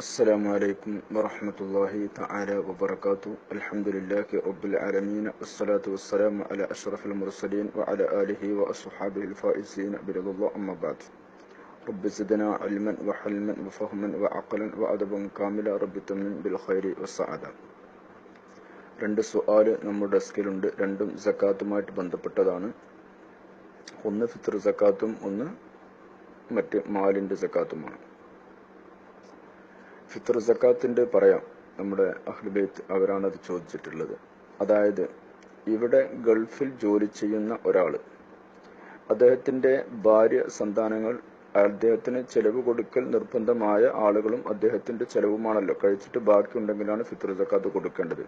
السلام عليكم ورحمة الله تعالى وبركاته. الحمد لله رب العالمين، والصلاة والسلام على أشرف المرسلين وعلى آله وأصحابه الفائزين برضا الله. أما بعد، رب زدنا علما وحلما وفهما وعقلا وأدبا كاملا. رب تمن بالخير والسعادة. രണ്ട് സുആല് നമ്മുടെ ഡെസ്കിലുണ്ട്. രണ്ടും സക്കാത്തുമായിട്ട് ബന്ധപ്പെട്ടതാണ്. ഒന്ന് ഫിത്ർ സക്കാത്തും ഒന്ന് മറ്റ് മാലിന്റെ സക്കാത്തുമാണ്. ഫിത്ർ സക്കാത്തിന്റെ പറയാം, നമ്മുടെ അഹ്ലുബൈത്ത് അവരാണ് അത് ചോദിച്ചിട്ടുള്ളത്. അതായത് ഇവിടെ ഗൾഫിൽ ജോലി ചെയ്യുന്ന ഒരാള്, അദ്ദേഹത്തിന്റെ ഭാര്യ, സന്താനങ്ങൾ, അദ്ദേഹത്തിന് ചെലവ് കൊടുക്കൽ നിർബന്ധമായ ആളുകളും അദ്ദേഹത്തിന്റെ ചെലവുമാണല്ലോ. കഴിച്ചിട്ട് ബാക്കിയുണ്ടെങ്കിലാണ് ഫിത്ർ സക്കാത്ത് കൊടുക്കേണ്ടത്.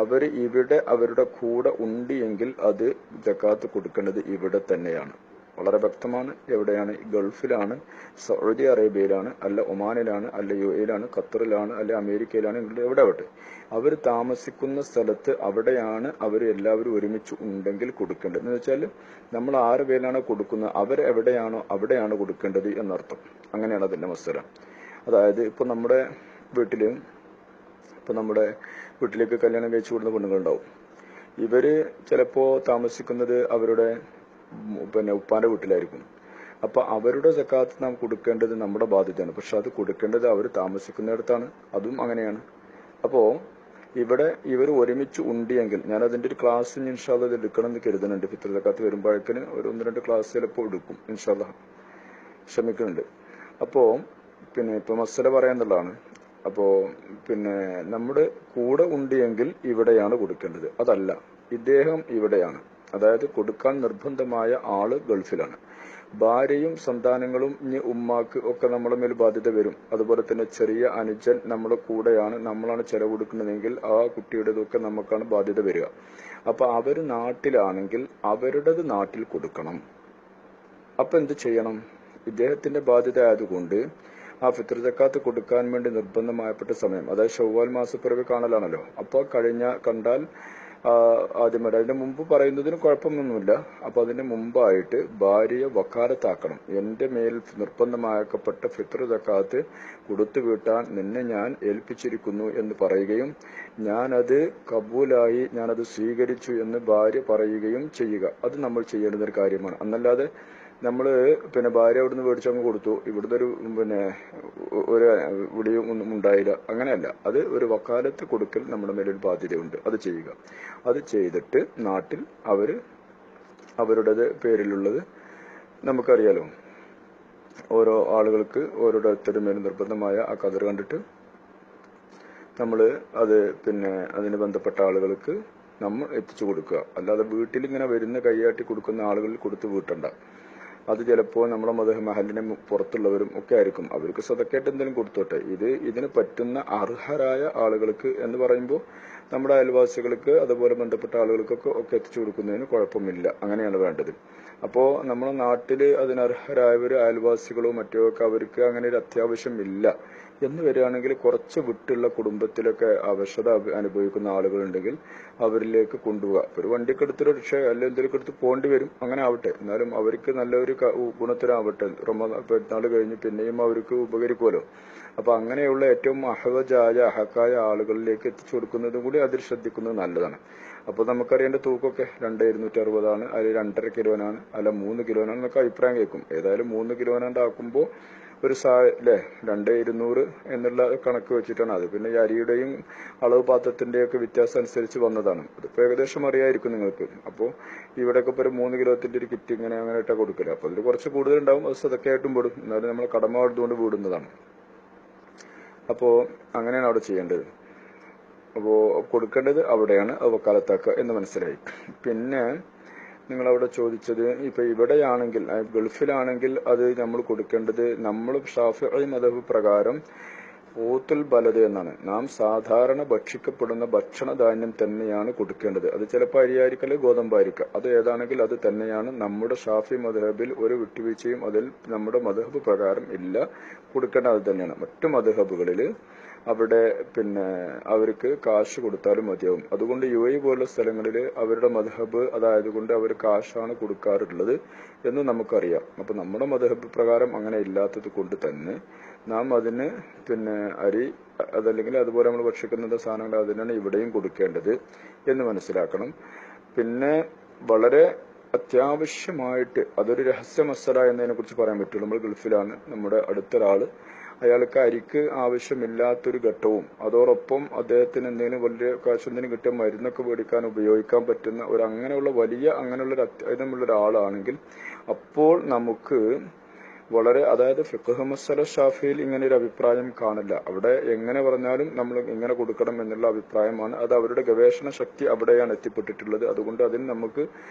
അവര് ഇവിടെ അവരുടെ കൂടെ ഉണ്ട് എങ്കിൽ അത് സക്കാത്ത് കൊടുക്കേണ്ടത് ഇവിടെ തന്നെയാണ്. വളരെ വ്യക്തമാണ്. എവിടെയാണ്? ഗൾഫിലാണ്, സൗദി അറേബ്യയിലാണ്, അല്ല ഒമാനിലാണ്, അല്ല UAE-ലാണ്, ഖത്തറിലാണ്, അല്ല അമേരിക്കയിലാണ്, എവിടെ ആവട്ടെ, അവർ താമസിക്കുന്ന സ്ഥലത്ത് അവിടെയാണ് അവർ എല്ലാവരും ഒരുമിച്ച് ഉണ്ടെങ്കിൽ കൊടുക്കേണ്ടത്. എന്ന് വെച്ചാൽ നമ്മൾ ആറ് പേരിലാണ് കൊടുക്കുന്നത്, അവരെവിടെയാണോ അവിടെയാണ് കൊടുക്കേണ്ടത് എന്നർത്ഥം. അങ്ങനെയാണ് അതിന്റെ മസല. അതായത് ഇപ്പൊ നമ്മുടെ വീട്ടിലേക്ക് കല്യാണം കഴിച്ചു കൊടുക്കുന്ന പെണ്ണുങ്ങളുണ്ടാവും. ഇവര് ചിലപ്പോ താമസിക്കുന്നത് അവരുടെ ഉപ്പാന്റെ വീട്ടിലായിരിക്കും. അപ്പൊ അവരുടെ സക്കാത്ത് നാം കൊടുക്കേണ്ടത് നമ്മുടെ ബാധ്യതയാണ്. പക്ഷെ അത് കൊടുക്കേണ്ടത് അവർ താമസിക്കുന്നിടത്താണ്. അതും അങ്ങനെയാണ്. അപ്പോ ഇവിടെ ഇവർ ഒരുമിച്ച് ഉണ്ടെങ്കിൽ, ഞാൻ അതിന്റെ ഒരു ക്ലാസ് ഇൻഷാ അല്ലാഹ് ഇത് എടുക്കണം എന്ന് കരുതുന്നുണ്ട്. ഫിത്ർ സക്കാത്ത് വരുമ്പോഴേക്കിന് ഒരു 1-2 ക്ലാസ് ചിലപ്പോൾ എടുക്കും ഇൻഷാ അല്ലാഹ്, ശ്രമിക്കുന്നുണ്ട്. അപ്പോ ഇപ്പൊ മസല പറയാന്നുള്ളതാണ്. അപ്പോ നമ്മുടെ കൂടെ ഉണ്ടെങ്കിൽ ഇവിടെയാണ് കൊടുക്കേണ്ടത്. അതല്ല, ഇദ്ദേഹം ഇവിടെയാണ്, അതായത് കൊടുക്കാൻ നിർബന്ധമായ ആള് ഗൾഫിലാണ്. ഭാര്യയും സന്താനങ്ങളും ഇനി ഉമ്മാക്ക് ഒക്കെ നമ്മളെ മേൽ ബാധ്യത വരും. അതുപോലെ തന്നെ ചെറിയ അനുജൻ നമ്മുടെ കൂടെയാണ്, നമ്മളാണ് ചെലവ് കൊടുക്കുന്നതെങ്കിൽ ആ കുട്ടിയുടേതൊക്കെ നമുക്കാണ് ബാധ്യത വരിക. അപ്പൊ അവര് നാട്ടിലാണെങ്കിൽ അവരുടേത് നാട്ടിൽ കൊടുക്കണം. അപ്പൊ എന്ത് ചെയ്യണം? ഇദ്ദേഹത്തിന്റെ ബാധ്യത ആയതുകൊണ്ട് ആ ഫിത്ർ സക്കാത്ത് കൊടുക്കാൻ വേണ്ടി നിർബന്ധമായപ്പെട്ട സമയം, അതായത് ശവ്വാൽ മാസപ്പിറവി കാണലാണല്ലോ. അപ്പൊ കണ്ടാൽ ആദ്യം അതിന്റെ മുമ്പ് പറയുന്നതിന് കുഴപ്പമൊന്നുമില്ല. അപ്പൊ അതിന്റെ മുമ്പായിട്ട് ഭാര്യയെ വക്കാലത്താക്കണം. എന്റെ മേൽ നിർബന്ധമാക്കപ്പെട്ട ഫിത്ർ സക്കാത്ത് കൊടുത്തു വീട്ടാൻ നിന്നെ ഞാൻ ഏൽപ്പിച്ചിരിക്കുന്നു എന്ന് പറയുകയും ഞാനത് കബൂലായി, ഞാനത് സ്വീകരിച്ചു എന്ന് ഭാര്യ പറയുകയും ചെയ്യുക. അത് നമ്മൾ ചെയ്യേണ്ടുന്ന ഒരു കാര്യമാണ്. എന്നല്ലാതെ നമ്മള് ഭാര്യ അവിടുന്ന് മേടിച്ചങ്ങ് കൊടുത്തു, ഇവിടുത്തെ ഒരു വിളിയും ഒന്നും ഉണ്ടായില്ല, അങ്ങനെയല്ല. അത് ഒരു വക്കാലത്ത് കൊടുക്കൽ നമ്മുടെ മേലൊരു ബാധ്യതയുണ്ട്. അത് ചെയ്യുക. അത് ചെയ്തിട്ട് നാട്ടിൽ അവരുടേത് പേരിലുള്ളത് നമുക്കറിയാലോ, ഓരോ ആളുകൾക്ക് ഓരോരുത്തരുടെ മേലും നിർബന്ധമായ ആ കദർ കണ്ടിട്ട് നമ്മള് അത് അതിന് ബന്ധപ്പെട്ട ആളുകൾക്ക് നമ്മൾ എത്തിച്ചു കൊടുക്കുക. അല്ലാതെ വീട്ടിൽ ഇങ്ങനെ വരുന്ന കൈയാട്ടി കൊടുക്കുന്ന ആളുകളിൽ കൊടുത്ത് വീട്ടണ്ട. അത് ചിലപ്പോ നമ്മുടെ മഹലിനെ പുറത്തുള്ളവരും ഒക്കെ ആയിരിക്കും. അവർക്ക് സദക്കായിട്ട് എന്തെങ്കിലും കൊടുത്തോട്ടെ. ഇതിന് പറ്റുന്ന അർഹരായ ആളുകൾക്ക് എന്ന് പറയുമ്പോൾ നമ്മുടെ അയൽവാസികൾക്ക് അതുപോലെ ബന്ധപ്പെട്ട ആളുകൾക്കൊക്കെ എത്തിച്ചു കൊടുക്കുന്നതിന് കുഴപ്പമില്ല. അങ്ങനെയാണ് വേണ്ടത്. അപ്പോ നമ്മുടെ നാട്ടില് അതിനർഹരായവര് അയൽവാസികളോ മറ്റോ ഒക്കെ അവർക്ക് അങ്ങനെ ഒരു അത്യാവശ്യം ഇല്ല എന്ന് വരികയാണെങ്കിൽ കുറച്ച് വിട്ടുള്ള കുടുംബത്തിലൊക്കെ അവശത അനുഭവിക്കുന്ന ആളുകളുണ്ടെങ്കിൽ അവരിലേക്ക് കൊണ്ടുപോവുക. ഒരു വണ്ടിക്ക് എടുത്തൊരു റിക്ഷ അല്ലെങ്കിൽ എന്തെങ്കിലും എടുത്ത് പോകേണ്ടി വരും. അങ്ങനെ ആവട്ടെ, എന്നാലും അവർക്ക് നല്ലൊരു ഗുണത്തിനാവട്ടെ. റമദാൻ പെരുന്നാൾ കഴിഞ്ഞ് പിന്നെയും അവർക്ക് ഉപകരിക്കുമല്ലോ. അപ്പൊ അങ്ങനെയുള്ള ഏറ്റവും അഹക്കായ ആളുകളിലേക്ക് എത്തിച്ചു കൊടുക്കുന്നതും കൂടി അതിൽ ശ്രദ്ധിക്കുന്നത് നല്ലതാണ്. അപ്പൊ നമുക്കറിയേണ്ട തൂക്കമൊക്കെ 2,260 അതിൽ 2.5 കിലോനാണ്, അല്ല 3 കിലോനാണ് എന്നൊക്കെ അഭിപ്രായം കേൾക്കും. ഏതായാലും 3 കിലോനാണ്ടാക്കുമ്പോൾ ഒരു 2,200 എന്നുള്ള കണക്ക് വെച്ചിട്ടാണ് അത്. പിന്നെ ഈ അരിയുടെയും അളവ് പാത്രത്തിന്റെയൊക്കെ വ്യത്യാസം അനുസരിച്ച് വന്നതാണ്. അതിപ്പോ ഏകദേശം അറിയായിരിക്കും നിങ്ങൾക്ക്. അപ്പോ ഇവിടെയൊക്കെ ഇപ്പൊ ഒരു 3 കിലോത്തിന്റെ ഒരു കിറ്റ് അങ്ങനെയായിട്ടാ കൊടുക്കല്. അപ്പൊ അതിൽ കുറച്ച് കൂടുതൽ ഉണ്ടാവും. അത് സദക്കയായിട്ടും പെടും. എന്നാലും നമ്മൾ കടമ എടുത്തുകൊണ്ട് വീടുന്നതാണ്. അപ്പോ അങ്ങനെയാണ് അവിടെ ചെയ്യേണ്ടത്. അപ്പോ കൊടുക്കേണ്ടത് അവിടെയാണ്, വക്കാലത്താക്കുക എന്ന് മനസ്സിലായി. പിന്നെ നിങ്ങൾ അവിടെ ചോദിച്ചത്, ഇപ്പൊ ഇവിടെയാണെങ്കിൽ ഗൾഫിലാണെങ്കിൽ അത് നമ്മൾ കൊടുക്കേണ്ടത്, നമ്മൾ ഷാഫിഈ മദ്ഹബ് പ്രകാരം ഊത്തുൽ ബലദ് എന്നാണ്. നാം സാധാരണ ഭക്ഷിക്കപ്പെടുന്ന ഭക്ഷണധാന്യം തന്നെയാണ് കൊടുക്കേണ്ടത്. അത് ചിലപ്പോൾ അരിയായിരിക്കല്, ഗോതമ്പായിരിക്കാം. അത് ഏതാണെങ്കിൽ അത് തന്നെയാണ്. നമ്മുടെ ഷാഫി മദ്ഹബിൽ ഒരു വിട്ടുവീഴ്ചയും അതിൽ നമ്മുടെ മദ്ഹബ് പ്രകാരം ഇല്ല. കൊടുക്കേണ്ട അത് തന്നെയാണ്. മറ്റു മദ്ഹബുകളില് അവിടെ അവർക്ക് കാശ് കൊടുത്താലും മതിയാവും. അതുകൊണ്ട് UAE പോലുള്ള സ്ഥലങ്ങളിൽ അവരുടെ മദ്ഹബ് അതായതുകൊണ്ട് അവർ കാശാണ് കൊടുക്കാറുള്ളത് എന്ന് നമുക്കറിയാം. അപ്പൊ നമ്മുടെ മദ്ഹബ് പ്രകാരം അങ്ങനെ ഇല്ലാത്തത് കൊണ്ട് തന്നെ നാം അതിന് പിന്നെ അരി അതല്ലെങ്കിൽ അതുപോലെ നമ്മൾ ഭക്ഷിക്കുന്ന സാധനങ്ങൾ അതിനാണ് ഇവിടെയും കൊടുക്കേണ്ടത് എന്ന് മനസ്സിലാക്കണം. പിന്നെ വളരെ അത്യാവശ്യമായിട്ട് അതൊരു രഹസ്യ മസല എന്നതിനെ കുറിച്ച് പറയാൻ പറ്റുള്ളൂ. നമ്മൾ ഗൾഫിലാണ്, നമ്മുടെ അടുത്തൊരാള്, അയാൾക്ക് അരിക്ക് ആവശ്യമില്ലാത്തൊരു ഘട്ടവും അതോടൊപ്പം അദ്ദേഹത്തിന് എന്തെങ്കിലും വലിയ കാശൊന്നിനും കിട്ടിയ മരുന്നൊക്കെ മേടിക്കാൻ ഉപയോഗിക്കാൻ പറ്റുന്ന ഒരു അങ്ങനെയുള്ള ഒരു അത്യാവശ്യമുള്ള ഒരാളാണെങ്കിൽ അപ്പോൾ നമുക്ക് വളരെ, അതായത് ഫിഖ്ഹ് മസല ഷാഫിയിൽ ഇങ്ങനെ ഒരു അഭിപ്രായം കാണില്ല. അവിടെ എങ്ങനെ പറഞ്ഞാലും നമ്മൾ ഇങ്ങനെ കൊടുക്കണം എന്നുള്ള അഭിപ്രായമാണ്. അത് അവരുടെ ഗവേഷണ ശക്തി അവിടെയാണ് എത്തിപ്പെട്ടിട്ടുള്ളത്. അതുകൊണ്ട് അതിൽ നമുക്ക്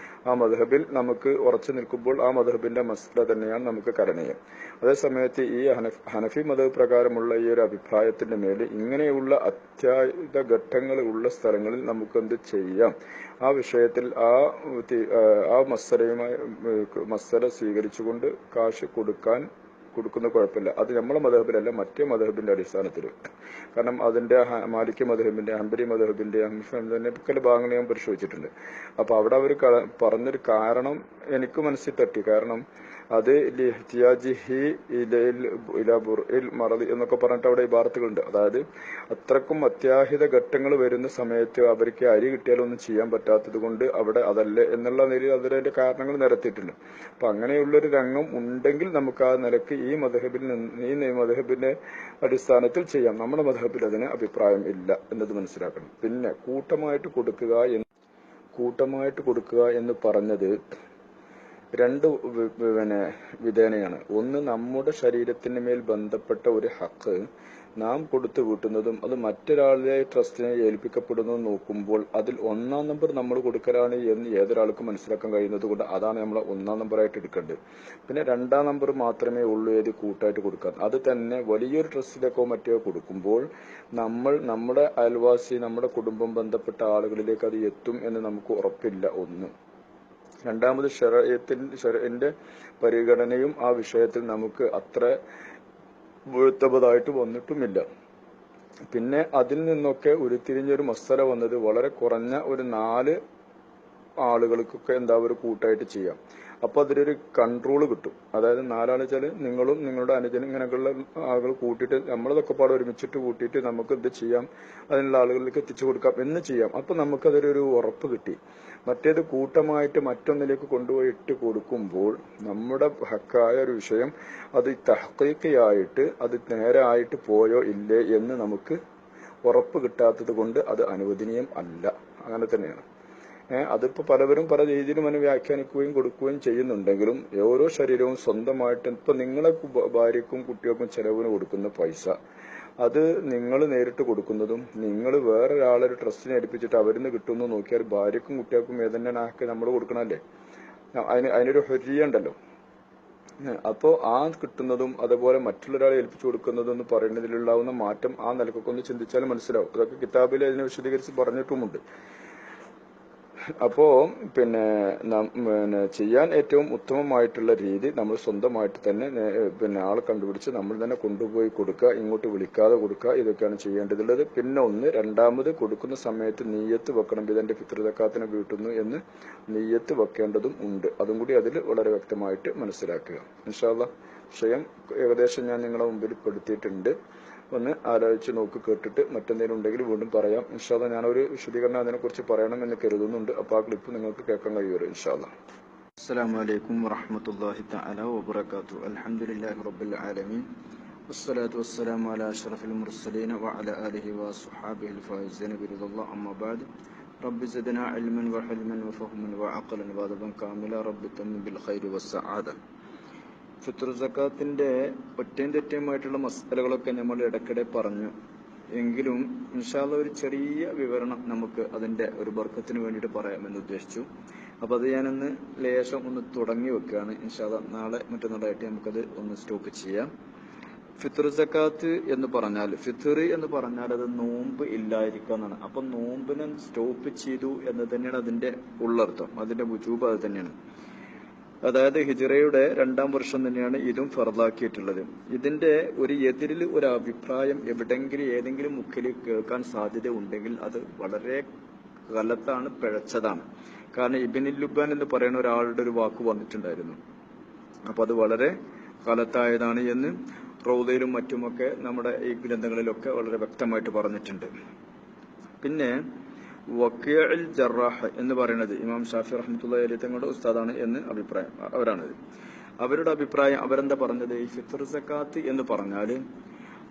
ആ മദ്ഹബിൽ നമുക്ക് ഉറച്ചു നിൽക്കുമ്പോൾ ആ മദ്ഹബിന്റെ മസല തന്നെയാണ് നമുക്ക് കരണീയം. അതേസമയത്ത് ഈ ഹനഫി മദ്ഹബ് പ്രകാരമുള്ള ഈ ഒരു അഭിപ്രായത്തിന്റെ മേൽ ഇങ്ങനെയുള്ള അത്യാഹിത ഘട്ടങ്ങൾ ഉള്ള സ്ഥലങ്ങളിൽ നമുക്ക് എന്ത് ചെയ്യാം, ആ വിഷയത്തിൽ ആ മസല സ്വീകരിച്ചുകൊണ്ട് കാശ് കൊടുക്കുന്ന കുഴപ്പമില്ല. അത് നമ്മളെ മദ്ഹബിലല്ല, മറ്റേ മദ്ഹബിന്റെ അടിസ്ഥാനത്തിൽ. കാരണം അതിന്റെ മാലിക് മദ്ഹബിന്റെ, ഹംബലി മദ്ഹബിന്റെ തന്നെ മിക്ക ഭാഗങ്ങൾ ഞാൻ പരിശോധിച്ചിട്ടുണ്ട്. അപ്പൊ അവിടെ അവർ പറഞ്ഞൊരു കാരണം എനിക്ക് മനസ്സിൽ തട്ടി. കാരണം അത് മറദി എന്നൊക്കെ പറഞ്ഞിട്ട് അവിടെ ഇബാറത്തുകളുണ്ട്. അതായത് അത്രക്കും അത്യാഹിത ഘട്ടങ്ങൾ വരുന്ന സമയത്ത് അവർക്ക് അരി കിട്ടിയാലൊന്നും ചെയ്യാൻ പറ്റാത്തത് കൊണ്ട് അവിടെ അതല്ലേ എന്നുള്ള നിലയിൽ അതിന്റെ കാരണങ്ങൾ നിരത്തിയിട്ടുണ്ട്. അപ്പൊ അങ്ങനെയുള്ളൊരു രംഗം ഉണ്ടെങ്കിൽ നമുക്ക് ആ നിലക്ക് ഈ മദ്ഹബിന്റെ അടിസ്ഥാനത്തിൽ ചെയ്യാം. നമ്മുടെ മദ്ഹബിൽ അതിന് അഭിപ്രായം ഇല്ല എന്നത് മനസ്സിലാക്കണം. പിന്നെ കൂട്ടമായിട്ട് കൊടുക്കുക എന്ന് പറഞ്ഞത് രണ്ട് വിധേനയാണ്. ഒന്ന്, നമ്മുടെ ശരീരത്തിന് മേൽ ബന്ധപ്പെട്ട ഒരു ഹക്ക് നാം കൊടുത്തു കൂട്ടുന്നതും അത് മറ്റൊരാളുടെ ട്രസ്റ്റിനെ ഏൽപ്പിക്കപ്പെടുന്നതും നോക്കുമ്പോൾ അതിൽ ഒന്നാം നമ്പർ നമ്മൾ കൊടുക്കലാണ് എന്ന് ഏതൊരാൾക്കും മനസ്സിലാക്കാൻ കഴിയുന്നത് കൊണ്ട് അതാണ് നമ്മൾ ഒന്നാം നമ്പറായിട്ട് എടുക്കേണ്ടത്. പിന്നെ രണ്ടാം നമ്പർ മാത്രമേ ഉള്ളൂ ഏത് കൂട്ടായിട്ട് കൊടുക്കാൻ. അത് തന്നെ വലിയൊരു ട്രസ്റ്റിലേക്കോ മറ്റോ കൊടുക്കുമ്പോൾ നമ്മുടെ അയൽവാസി, നമ്മുടെ കുടുംബം ബന്ധപ്പെട്ട ആളുകളിലേക്ക് അത് എത്തും എന്ന് നമുക്ക് ഉറപ്പില്ല. ഒന്ന്. രണ്ടാമത് ശരീഅത്തിന്റെ പരിഗണനയും ആ വിഷയത്തിൽ നമുക്ക് അത്ര മുഴുത്തബതായിട്ട് വന്നിട്ടുമില്ല. പിന്നെ അതിൽ നിന്നൊക്കെ ഉരുത്തിരിഞ്ഞൊരു മസല വന്നത് വളരെ കുറഞ്ഞ ഒരു 4 ആളുകൾക്കൊക്കെ ഒരു കൂട്ടായിട്ട് ചെയ്യാം. അപ്പൊ അതിലൊരു കൺട്രോൾ കിട്ടും. അതായത് 4 ആൾ വെച്ചാൽ നിങ്ങളും നിങ്ങളുടെ അനുജനും ഇങ്ങനെയൊക്കെയുള്ള ആളുകൾ കൂട്ടിയിട്ട് നമ്മളതൊക്കെ പാടെ ഒരുമിച്ചിട്ട് കൂട്ടിയിട്ട് നമുക്ക് എന്ത് ചെയ്യാം, അതിനുള്ള ആളുകളിലേക്ക് എത്തിച്ചു കൊടുക്കാം എന്ന് ചെയ്യാം. അപ്പൊ നമുക്കതൊരു ഉറപ്പ് കിട്ടി. മറ്റേത് കൂട്ടമായിട്ട് മറ്റൊന്നിലേക്ക് കൊണ്ടുപോയി ഇട്ട് കൊടുക്കുമ്പോൾ നമ്മുടെ ഹക്കായ ഒരു വിഷയം അത് തഹ്ഖീഖായിട്ട് അത് നേരെ ആയിട്ട് പോയോ ഇല്ലേ എന്ന് നമുക്ക് ഉറപ്പ് കിട്ടാത്തത് കൊണ്ട് അത് അനുവദനീയം അല്ല. അങ്ങനെ തന്നെയാണ്. അതിപ്പോ പലവരും പല രീതിയിലും അതിനെ വ്യാഖ്യാനിക്കുകയും കൊടുക്കുകയും ചെയ്യുന്നുണ്ടെങ്കിലും ഓരോ ശരീരവും സ്വന്തമായിട്ട്, ഇപ്പൊ നിങ്ങളെ ഭാര്യക്കും കുട്ടികൾക്കും ചെലവിന് കൊടുക്കുന്ന പൈസ അത് നിങ്ങൾ നേരിട്ട് കൊടുക്കുന്നതും നിങ്ങൾ വേറൊരാളൊരു ട്രസ്റ്റിനെ ഏൽപ്പിച്ചിട്ട് അവരിന്ന് കിട്ടുന്നു നോക്കിയാൽ ഭാര്യക്കും കുട്ടികൾക്കും ഏതെന്നെ ആക്കി നമ്മൾ കൊടുക്കണല്ലേ. അതിനൊരു ഹുരിയ ഉണ്ടല്ലോ. അപ്പോ ആ കിട്ടുന്നതും അതുപോലെ മറ്റുള്ളൊരാളെ ഏൽപ്പിച്ചു കൊടുക്കുന്നതും എന്ന് പറയുന്നതിലുണ്ടാവുന്ന മാറ്റം ആ നിലക്കൊക്കെ ഒന്ന് ചിന്തിച്ചാൽ മനസ്സിലാവും. അതൊക്കെ കിതാബിൽ അതിനെ വിശദീകരിച്ച് പറഞ്ഞിട്ടുമുണ്ട്. അപ്പോ പിന്നെ ചെയ്യാൻ ഏറ്റവും ഉത്തമമായിട്ടുള്ള രീതി നമ്മൾ സ്വന്തമായിട്ട് തന്നെ ആളെ കണ്ടുപിടിച്ച് നമ്മൾ തന്നെ കൊണ്ടുപോയി കൊടുക്കുക, ഇങ്ങോട്ട് വിളിക്കാതെ കൊടുക്കുക. ഇതൊക്കെയാണ് ചെയ്യേണ്ടതുള്ളത്. പിന്നെ രണ്ടാമത് കൊടുക്കുന്ന സമയത്ത് നീയത്ത് വെക്കണം. ഇതെന്റെ ഫിത്ർ സക്കാത്തിനെ വീട്ടുന്നു എന്ന് നീയത്ത് വെക്കേണ്ടതും ഉണ്ട്. അതും കൂടി അതിൽ വളരെ വ്യക്തമായിട്ട് മനസ്സിലാക്കുക. ഇൻഷാ അല്ലാഹ് വിഷയം ഏകദേശം ഞാൻ നിങ്ങളുടെ മുമ്പിൽ പെടുത്തിയിട്ടുണ്ട്. ഒന്ന് ആലോചിച്ച് നോക്കി കേട്ടിട്ട് മറ്റെന്തെങ്കിലും ഉണ്ടെങ്കിൽ വീണ്ടും പറയാം. ഇൻഷാ അല്ലാഹ് ഞാനൊരു വിശദീകരണം അതിനെക്കുറിച്ച് പറയണം എന്ന് കരുതുന്നുണ്ട്. അപ്പോൾ ആ ക്ലിപ്പ് നിങ്ങൾക്ക് കേൾക്കാൻ കഴിയുമല്ലോ ഇൻഷാ അല്ലാഹ്. അസ്സലാമു അലൈക്കും വറഹ്മത്തുള്ളാഹി തആല വബറകാതുഹു. അൽഹംദുലില്ലാഹി റബ്ബിൽ ആലമീൻ വസ്സലാത്തു വസ്സലാമു അലാ അഷ്റഫിൽ മുർസലീൻ വഅലാ ആലിഹി വസ്വഹാബിഹിൽ ഫായിസീന ബിറിദല്ലാഹി അമ്മാ ബഅദ്. റബ്ബി സിദ്നാ ഇൽമൻ വഹിൽമൻ വഫഹ്മൻ വഅഖലൻ വഅദബൻ കാമില റബ്ബി തമ്മിൻ ബിൽ ഖൈരി വസ്സആദ. ഫിത്ർ സക്കാത്തിന്റെ ഒറ്റയും തെറ്റയുമായിട്ടുള്ള മസലകളൊക്കെ നമ്മൾ ഇടയ്ക്കിടെ പറഞ്ഞു. എങ്കിലും ഇൻഷാ അല്ലാഹ് ഒരു ചെറിയ വിവരണം നമുക്ക് അതിന്റെ ഒരു ബർക്കത്തിന് വേണ്ടിയിട്ട് പറയാമെന്ന് ഉദ്ദേശിച്ചു. അപ്പൊ അത് ഞാനൊന്ന് ലേശം ഒന്ന് തുടങ്ങി വെക്കുകയാണ്. ഇൻഷാ അല്ലാഹ് നാളെ മറ്റന്നാളായിട്ട് നമുക്കത് ഒന്ന് സ്റ്റോപ്പ് ചെയ്യാം. ഫിത്ർ സക്കാത്ത് എന്ന് പറഞ്ഞാൽ അത് നോമ്പ് ഇല്ലായിരിക്കാന്നാണ്. അപ്പൊ നോമ്പിനെ സ്റ്റോപ്പ് ചെയ്തു എന്ന് തന്നെയാണ് അതിന്റെ ഉള്ളർത്ഥം. അതിന്റെ വുജൂബ് അത് തന്നെയാണ്. അതായത് ഹിജ്റയുടെ 2ാം വർഷം തന്നെയാണ് ഇതും ഫർദാക്കിയിട്ടുള്ളത്. ഇതിന്റെ എതിരിൽ ഒരു അഭിപ്രായം എവിടെങ്കിലും ഏതെങ്കിലും മുക്കിൽ കേൾക്കാൻ സാധ്യത ഉണ്ടെങ്കിൽ അത് വളരെ ഗലത്താണ്, പിഴച്ചതാണ്. കാരണം ഇബ്നുൽ ലുബ്ബാൻ എന്ന് പറയുന്ന ഒരാളുടെ ഒരു വാക്ക് വന്നിട്ടുണ്ടായിരുന്നു. അപ്പൊ അത് വളരെ ഗലത്തായതാണ് എന്ന് റൗദയിലും മറ്റുമൊക്കെ നമ്മുടെ ഈ ഗ്രന്ഥങ്ങളിലൊക്കെ വളരെ വ്യക്തമായിട്ട് പറഞ്ഞിട്ടുണ്ട്. പിന്നെ വക്കീഉൽ ജറാഹ് എന്ന് പറയുന്നത് ഇമാം ഷാഫി റഹ്മത്തുള്ളാഹി അലൈഹി തങ്ങളുടെ ഉസ്താദാണ് എന്ന് അഭിപ്രായം അവരാണത്. അവരുടെ അഭിപ്രായം അവരെന്താ പറഞ്ഞത്, ഈ ഫിത്ർ സക്കാത്ത് എന്ന് പറഞ്ഞാല്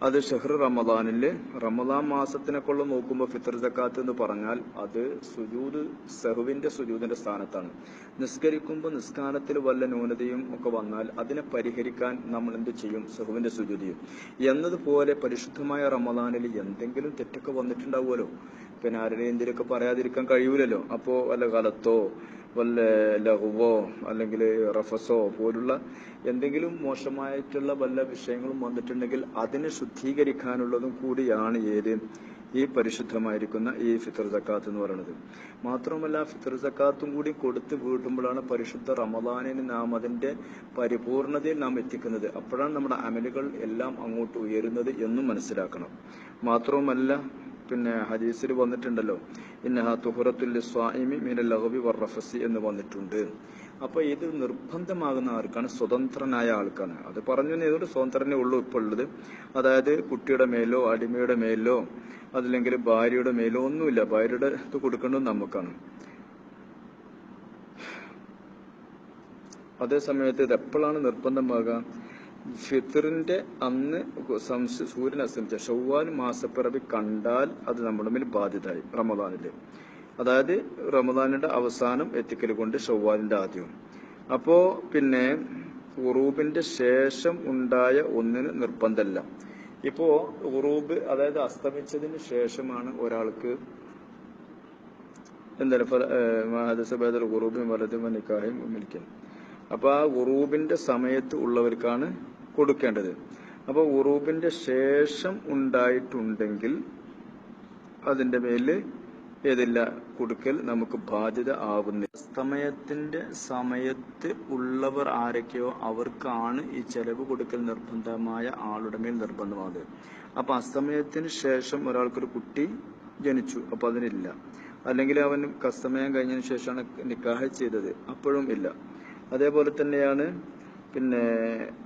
അത് ഷഹ്ർ റമദാനില് റമദാൻ മാസത്തിനെ കൊണ്ട് നോക്കുമ്പോൾ ഫിത്ർ സക്കാത്ത് എന്ന് പറഞ്ഞാൽ അത് സുജൂദ് സഹുവിന്റെ സുജൂദിന്റെ സ്ഥാനത്താണ്. നിസ്കരിക്കുമ്പോൾ നിസ്കാരത്തിൽ വല്ല ന്യൂനതയും ഒക്കെ വന്നാൽ അതിനെ പരിഹരിക്കാൻ നമ്മൾ എന്ത് ചെയ്യും, സഹുവിന്റെ സുജൂദിയും എന്നതുപോലെ പരിശുദ്ധമായ റമദാനിൽ എന്തെങ്കിലും തെറ്റൊക്കെ വന്നിട്ടുണ്ടാവുമല്ലോ, പിന്നെ ആരുടെ എന്തിനൊക്കെ പറയാതിരിക്കാൻ കഴിയൂലല്ലോ. അപ്പോ വല്ല കാലത്തോ വല്ല ലഹുവോ അല്ലെങ്കിൽ റഫസോ പോലുള്ള എന്തെങ്കിലും മോശമായിട്ടുള്ള വല്ല വിഷയങ്ങളും വന്നിട്ടുണ്ടെങ്കിൽ അതിനെ ശുദ്ധീകരിക്കാനുള്ളതും കൂടിയാണ് ഏത് ഈ പരിശുദ്ധമായിരിക്കുന്ന ഈ ഫിത്ർ സക്കാത്ത് എന്ന് പറയുന്നത്. മാത്രമല്ല ഫിത്ർ സക്കാത്തും കൂടി കൊടുത്ത് വീട്ടുമ്പോഴാണ് പരിശുദ്ധ റമദാനിന് നാം അതിന്റെ പരിപൂർണതയിൽ നാം എത്തിക്കുന്നത്. അപ്പോഴാണ് നമ്മുടെ അമലുകൾ എല്ലാം അങ്ങോട്ട് ഉയരുന്നത് എന്നും മനസ്സിലാക്കണം. മാത്രവുമല്ല പിന്നെ ഹദീസിൽ വന്നിട്ടുണ്ടല്ലോ, ഇന്നഹാ തുഹറത്തുൽ ലിസ്വാഇമി മിനൽ ലഗ്വി വറഫസി എന്ന് വന്നിട്ടുണ്ട്. അപ്പൊ ഇത് നിർബന്ധമാകുന്ന ആർക്കാണ്, സ്വതന്ത്രനായ ആൾക്കാണ്. അത് പറഞ്ഞു ഏതൊരു സ്വതന്ത്രനെ ഉള്ളൂ ഇപ്പോൾ ഉള്ളത്. അതായത് കുട്ടിയുടെ മേലോ അടിമയുടെ മേലോ അതല്ലെങ്കിൽ ഭാര്യയുടെ മേലോ ഒന്നുമില്ല. ഭാര്യയുടെ ഇത് കൊടുക്കേണ്ടത് നമുക്കാണ്. അതേ സമയത്ത് ഇത് എപ്പോഴാണ് നിർബന്ധമാകുക, ഫിത്റിന്റെ അന്ന് സൂര്യൻ അസ്തമിച്ച ഷവ്വാൽ മാസപ്പിറവി കണ്ടാൽ അത് നമ്മുടെ മേൽ ബാധ്യതയായി റമദാനില്. അതായത് റമദാനിന്റെ അവസാനം എത്തിക്കൽ കൊണ്ട് ഷവ്വാലിന്റെ ആദ്യവും. അപ്പോ പിന്നെ ഉറൂബിന്റെ ശേഷം ഉണ്ടായ ഒന്നിന് നിർബന്ധമല്ല. ഇപ്പോ ഉറൂബ് അതായത് അസ്തമിച്ചതിന് ശേഷമാണ് ഒരാൾക്ക് എന്തായാലും ഉറൂബിൻ വലതും നിക്കാഹും മിൽക്കൻ. അപ്പൊ ആ ഉറൂബിന്റെ സമയത്ത് ഉള്ളവർക്കാണ് കൊടുക്കേണ്ടത്. അപ്പൊ ഉറൂബിന്റെ ശേഷം ഉണ്ടായിട്ടുണ്ടെങ്കിൽ അതിന്റെ മേല് ഏതില്ല കൊടുക്കൽ നമുക്ക് ബാധ്യത ആവുന്നില്ല. അസ്തമയത്തിന്റെ സമയത്ത് ഉള്ളവർ ആരൊക്കെയോ അവർക്കാണ് ഈ ചെലവ് കൊടുക്കൽ നിർബന്ധമായ ആളുടെ മേൽ നിർബന്ധമാകുന്നത്. അപ്പൊ അസ്തമയത്തിന് ശേഷം ഒരാൾക്കൊരു കുട്ടി ജനിച്ചു, അപ്പൊ അതിനില്ല. അല്ലെങ്കിൽ അവൻ അസ്തമയം കഴിഞ്ഞതിന് ശേഷമാണ് നിക്കാഹ് ചെയ്തത്, അപ്പോഴും ഇല്ല. അതേപോലെ തന്നെയാണ് പിന്നെ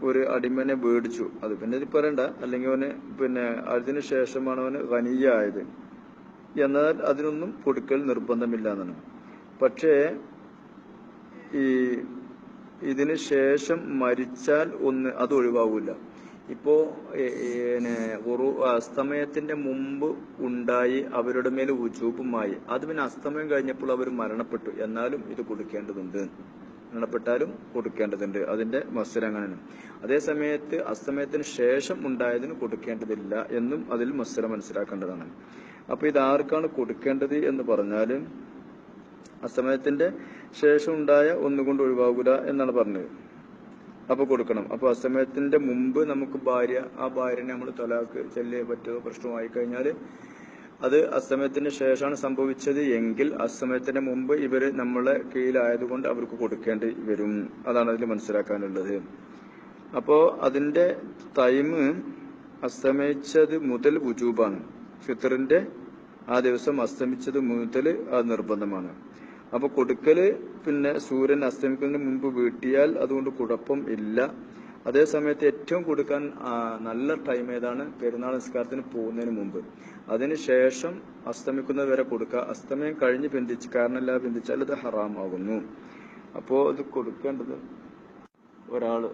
ഒരു അടിമനെ മേടിച്ചു, അത് പിന്നെ ഇത് പറയണ്ട. അല്ലെങ്കിൽ അവന് പിന്നെ അതിനു ശേഷമാണ് അവന് ഖനിയായത്, എന്നാൽ അതിനൊന്നും കൊടുക്കൽ നിർബന്ധമില്ല എന്നാണ്. പക്ഷേ ഈ ഇതിന് ശേഷം മരിച്ചാൽ അത് ഒഴിവാകൂല. ഇപ്പോ അസ്തമയത്തിന്റെ മുമ്പ് ഉണ്ടായി അവരുടെ മേൽ വുജൂബുമായി, അത് പിന്നെ അസ്തമയം കഴിഞ്ഞപ്പോൾ അവർ മരണപ്പെട്ടു, എന്നാലും ഇത് കൊടുക്കേണ്ടതുണ്ട്. മരണപ്പെട്ടാലും കൊടുക്കേണ്ടതുണ്ട്. അതിന്റെ മസ്സല അങ്ങനെയാണ്. അതേ സമയത്ത് അസ്തമയത്തിന് ശേഷം ഉണ്ടായതിന് കൊടുക്കേണ്ടതില്ല എന്നും അതിൽ മസ്സല മനസ്സിലാക്കേണ്ടതാണ്. അപ്പൊ ഇതാർക്കാണ് കൊടുക്കേണ്ടത് എന്ന് പറഞ്ഞാല് അസ്തമയത്തിന്റെ ശേഷം ഉണ്ടായ ഒന്നുകൊണ്ട് ഒഴിവാകൂല എന്നാണ് പറഞ്ഞത്. അപ്പൊ കൊടുക്കണം. അപ്പൊ അസ്തമയത്തിന്റെ മുമ്പ് നമുക്ക് ആ ഭാര്യനെ നമ്മൾ തലാക്ക് ചെല്ലിയേ പറ്റുമോ പ്രശ്നമായി കഴിഞ്ഞാല് അത് അസ്തമയത്തിന് ശേഷമാണ് സംഭവിച്ചത് എങ്കിൽ അസ്തമയത്തിന് മുമ്പ് ഇവര് നമ്മളെ കീഴിലായതുകൊണ്ട് അവർക്ക് കൊടുക്കേണ്ടി വരും. അതാണ് അതിൽ മനസ്സിലാക്കാനുള്ളത്. അപ്പോ അതിന്റെ ടൈം അസ്തമിച്ചത് മുതൽ വുജൂബാണ്. ഫിത്റിന്റെ ആ ദിവസം അസ്തമിച്ചത് മുതൽ അത് നിർബന്ധമാണ്. അപ്പൊ കൊടുക്കല് പിന്നെ സൂര്യൻ അസ്തമിക്കുന്നതിന് മുമ്പ് വീട്ടിയാൽ അതുകൊണ്ട് കുഴപ്പം ഇല്ല. അതേ സമയത്ത് ഏറ്റവും കൊടുക്കാൻ നല്ല ടൈം ഏതാണ്, പെരുന്നാൾ നിസ്കാരത്തിന് പോകുന്നതിന് മുമ്പ്. അതിനുശേഷം അസ്തമിക്കുന്നത് വരെ കൊടുക്കുക. അസ്തമയം കഴിഞ്ഞ് കാരണമില്ലാതെ ബന്ധിച്ചാൽ അത് ഹറാമാകുന്നു. അപ്പോ അത് കൊടുക്കേണ്ടത് ഒരാള്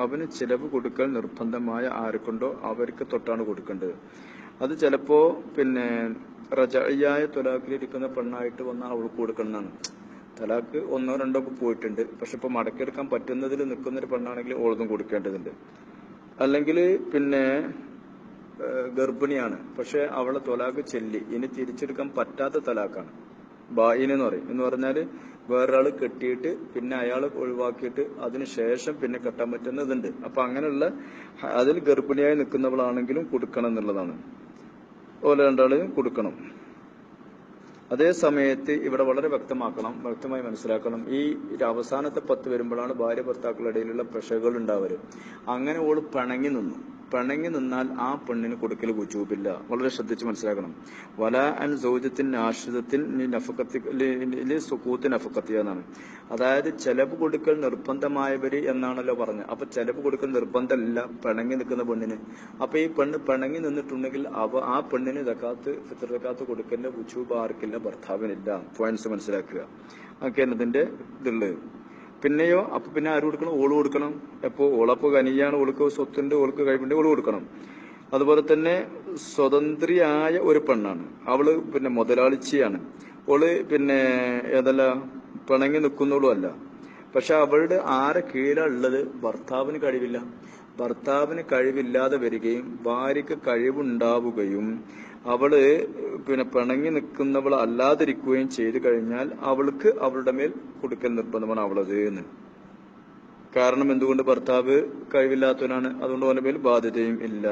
അവന് ചിലവ് കൊടുക്കൽ നിർബന്ധമായ ആർക്കുണ്ടോ അവർക്ക് തൊട്ടാണ് കൊടുക്കേണ്ടത്. അത് ചിലപ്പോ പിന്നെ റജഇയായ തൊലാഖിലിരിക്കുന്ന പെണ്ണായിട്ട് വന്നാൽ അവൾക്ക് കൊടുക്കണമെന്നാണ്. തലാക്ക് 1 2 ഒക്കെ പോയിട്ടുണ്ട്, പക്ഷെ ഇപ്പൊ മടക്കിയെടുക്കാൻ പറ്റുന്നതിൽ നിൽക്കുന്നൊരു പെണ്ണാണെങ്കിൽ ഓളതും കൊടുക്കേണ്ടതുണ്ട്. അല്ലെങ്കിൽ പിന്നെ ഗർഭിണിയാണ്, പക്ഷെ അവളെ തൊലാക്ക് ചെല്ലി, ഇനി തിരിച്ചെടുക്കാൻ പറ്റാത്ത തലാക്കാണ്, ബായിൻ എന്ന് പറയും. എന്ന് പറഞ്ഞാല് വേറൊരാള് കെട്ടിയിട്ട് പിന്നെ അയാൾ ഒഴിവാക്കിയിട്ട് അതിനുശേഷം പിന്നെ കെട്ടാൻ പറ്റുന്നതുണ്ട്. അപ്പൊ അങ്ങനെയുള്ള അതിൽ ഗർഭിണിയായി നിൽക്കുന്നവളാണെങ്കിലും കൊടുക്കണം എന്നുള്ളതാണ്. ഓല രണ്ടാളും കൊടുക്കണം. അതേ സമയത്ത് ഇവിടെ വളരെ വ്യക്തമായി മനസ്സിലാക്കണം, ഈ അവസാനത്തെ 10 വരുമ്പോഴാണ് ഭാര്യ ഭർത്താക്കളുടെ ഇടയിലുള്ള പ്രശ്നങ്ങൾ ഉണ്ടാവല്. അങ്ങനെ ഓള് പിണങ്ങി നിന്നു, പിണങ്ങി നിന്നാൽ ആ പെണ്ണിന് കൊടുക്കൽ വുജൂബില്ല. വളരെ ശ്രദ്ധിച്ച് മനസ്സിലാക്കണം. വല അൻ സൗജത്തിൻ ആശ്രിതത്തിൻ സുക്കൂത്ത് നഫക്കത്തി എന്നാണ്. അതായത് ചെലവ് കൊടുക്കൽ നിർബന്ധമായവര് എന്നാണല്ലോ പറഞ്ഞത്. അപ്പൊ ചെലവ് കൊടുക്കൽ നിർബന്ധമല്ല പിണങ്ങി നിൽക്കുന്ന പെണ്ണിന്. അപ്പൊ ഈ പെണ്ണ് പിണങ്ങി നിന്നിട്ടുണ്ടെങ്കിൽ ആ പെണ്ണിന് ഫിത്ർ സക്കാത്ത് കൊടുക്കലിന്റെ വുജൂബ് ആർക്കില്ല? ഭർത്താവിനില്ല. പോയിന്റ്സ് മനസ്സിലാക്കുക. ഒക്കെയാണ് ഇതിന്റെ ഇതുള്ളത്. പിന്നെയോ അപ്പൊ പിന്നെ ആര് കൊടുക്കണം? ഓള് കൊടുക്കണം. എപ്പോ ഓളപ്പോ കനിയാണ്, ഓൾക്ക് സ്വത്തുണ്ട്, ഓൾക്ക് കഴിവുണ്ട്, ഓള് കൊടുക്കണം. അതുപോലെ തന്നെ സ്വതന്ത്രിയായ ഒരു പെണ്ണാണ്, അവള് പിന്നെ മുതലാളിച്ചിയാണ്, ഓള് പിന്നെ ഏതല്ല പിണങ്ങി നിൽക്കുന്നോളും അല്ല. പക്ഷെ അവളുടെ ആരെ കീഴിലാ ഉള്ളത്? ഭർത്താവിന് കഴിവില്ല. ഭർത്താവിന് കഴിവില്ലാതെ വരികയും ഭാര്യക്ക് കഴിവുണ്ടാവുകയും അവള് പിന്നെ പിണങ്ങി നിൽക്കുന്നവൾ അല്ലാതിരിക്കുകയും ചെയ്തു കഴിഞ്ഞാൽ അവൾക്ക് അവളുടെ മേൽ കൊടുക്കൽ നിർബന്ധമാണ് അവളത് എന്ന്. കാരണം എന്തുകൊണ്ട്? ഭർത്താവ് കഴിവില്ലാത്തവനാണ്, അതുകൊണ്ട് അവന്റെ മേൽ ബാധ്യതയും ഇല്ല.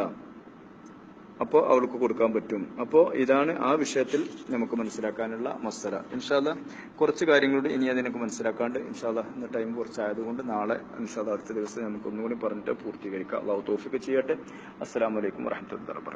അപ്പോ അവൾക്ക് കൊടുക്കാൻ പറ്റും. അപ്പോ ഇതാണ് ആ വിഷയത്തിൽ നമുക്ക് മനസ്സിലാക്കാനുള്ള മസല. ഇൻഷാ അല്ലാഹ് കുറച്ച് കാര്യങ്ങളുടെ ഇനി അതിനൊക്കെ മനസ്സിലാക്കാണ്ട് ഇൻഷാ അല്ലാഹ് ഇന്ന് ടൈം കുറച്ചായതുകൊണ്ട് നാളെ ഇൻഷാ അല്ലാഹ് അടുത്ത ദിവസം നമുക്ക് ഒന്നുകൂടി പറഞ്ഞിട്ട് പൂർത്തീകരിക്കാം. അല്ലാഹു തൗഫീഖ് ചെയ്യട്ടെ. അസ്സലാമു അലൈക്കും വറഹ്മത്തുള്ളാഹി വബറകാതുഹു.